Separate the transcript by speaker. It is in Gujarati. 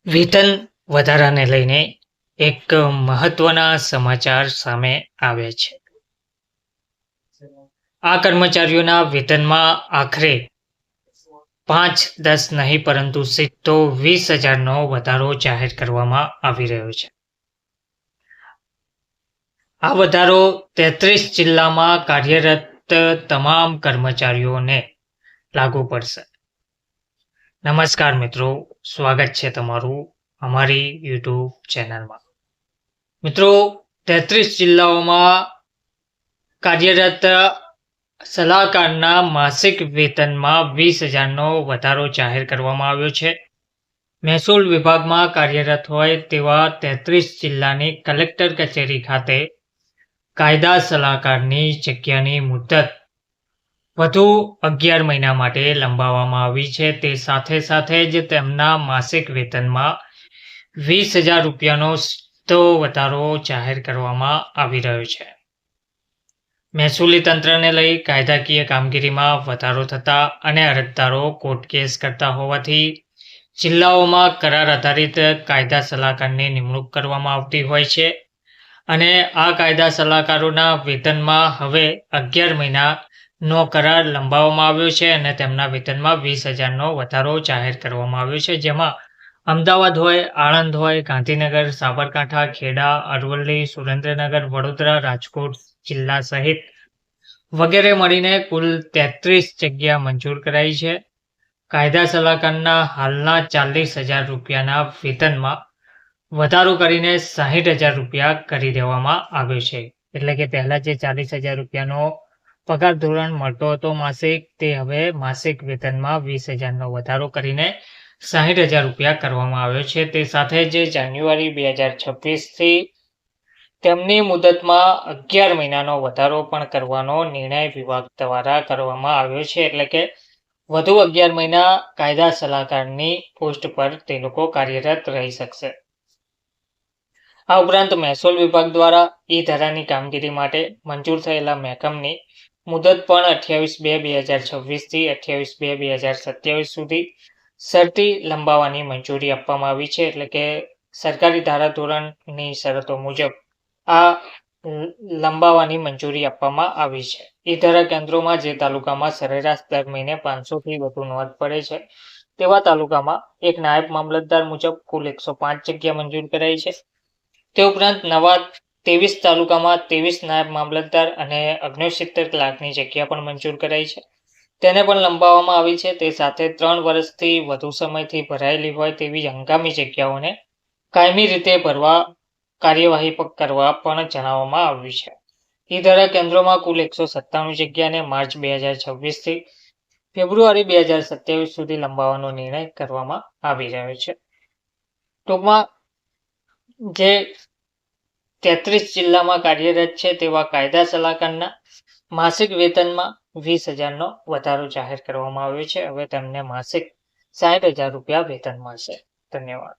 Speaker 1: વેતન વધારાને લઈને એક મહત્વના સમાચાર સામે આવ્યા છે. આ કર્મચારીઓના વેતનમાં આખરે 5-10 નહીં પરંતુ સીધો 20,000નો વધારો જાહેર કરવામાં આવી રહ્યો છે. આ વધારો 33 જિલ્લામાં કાર્યરત તમામ કર્મચારીઓને લાગુ પડશે. નમસ્કાર મિત્રો, સ્વાગત છે તમારું અમારી યુટ્યુબ ચેનલમાં. મિત્રો, 33 જિલ્લાઓમાં કાર્યરત સલાહકારના માસિક વેતનમાં 20,000નો વધારો જાહેર કરવામાં આવ્યો છે. મહેસૂલ વિભાગમાં કાર્યરત હોય તેવા 33 જિલ્લાની કલેક્ટર કચેરી ખાતે કાયદા સલાહકારની જગ્યાની મુદત વધુ 11 મહિના માટે લંબાવવામાં આવી છે. તે સાથે જ તેમના માસિક વેતનમાં 20,000 રૂપિયાનો સીધો વધારો જાહેર કરવામાં આવી રહ્યો છે. મહેસૂલી તંત્રને લઈ કાયદાકીય કામગીરીમાં વધારો થતા અને અરજદારો કોર્ટ કેસ કરતા હોવાથી જિલ્લાઓમાં કરાર આધારિત કાયદા સલાહકારની નિમણૂક કરવામાં આવતી હોય છે અને આ કાયદા સલાહકારોના વેતનમાં હવે 11 મહિનાનો કરાર લંબાવવામાં આવ્યો છે અને તેમના વેતનમાં 20,000નો વધારો જાહેર કરવામાં આવ્યો છે. જેમાં અમદાવાદ હોય, આણંદ હોય, ગાંધીનગર, સાબરકાંઠા, ખેડા, અરવલ્લી, સુરેન્દ્રનગર, વડોદરા, રાજકોટ જિલ્લા સહિત વગેરે મળીને કુલ 33 જગ્યા મંજૂર કરાઈ છે. કાયદા સલાહકારના હાલના 40,000 રૂપિયાના વેતનમાં વધારો કરીને 60,000 રૂપિયા કરી દેવામાં આવ્યો છે. એટલે કે પહેલા જે 40,000 રૂપિયાનો પગાર ધોરણ મળતો હતો માસિક, તે હવે માસિક વેતનમાં 20,000નો વધારો કરીને 60,000 રૂપિયા કરવામાં આવ્યો છે. તે સાથે જ જાન્યુઆરી 2026થી તેમની મુદતમાં 11 મહિનાનો વધારો પણ કરવાનો નિર્ણય વિભાગ દ્વારા કરવામાં આવ્યો છે. એટલે કે વધુ 11 મહિના કાયદા સલાહકારની પોસ્ટ પર તે લોકો કાર્યરત રહી શકશે. આ ઉપરાંત મહેસૂલ વિભાગ દ્વારા ઈ-ધારાની કામગીરી માટે મંજૂર થયેલા મહેકમની મુદત પણ 28/2/2026થી 28/2/2027 સુધી શરતી લંબાવવાની મંજૂરી આપવામાં આવી છે. એટલે કે સરકારી ધારાધોરણની શરતો મુજબ આ લંબાવવાની મંજૂરી આપવામાં આવી છે. ઈ-ધારા કેન્દ્રોમાં જે તાલુકામાં સરેરાશ દર મહિને 500થી વધુ નોંધ પડે છે તેવા તાલુકામાં એક નાયબ મામલતદાર મુજબ કુલ 105 જગ્યા મંજૂર કરાઈ છે. તે ઉપરાંત નવા 23 તાલુકામાં 23 નાયબ મામલતદાર અને 69 કલાકની જગ્યા પણ મંજૂર કરાઈ છે. તેને પણ લંબાવવામાં આવી છે. તે સાથે 3 વર્ષથી વધુ સમયથી ભરાયેલી હોય તેવી હંગામી જગ્યાઓને કાયમી રીતે ભરવા કાર્યવાહી કરવા પણ જણાવવામાં આવ્યું છે. ઈ-ધારા કેન્દ્રોમાં કુલ 197 જગ્યાને માર્ચ 2026થી ફેબ્રુઆરી 2027 સુધી લંબાવવાનો નિર્ણય કરવામાં આવી રહ્યો છે. ટૂંકમાં જે 33 જિલ્લામાં કાર્યરત છે તેવા કાયદા સલાહકારના માસિક વેતનમાં 20,000નો વધારો જાહેર કરવામાં આવ્યો છે. હવે તેમને માસિક 60,000 રૂપિયા વેતન મળશે. ધન્યવાદ.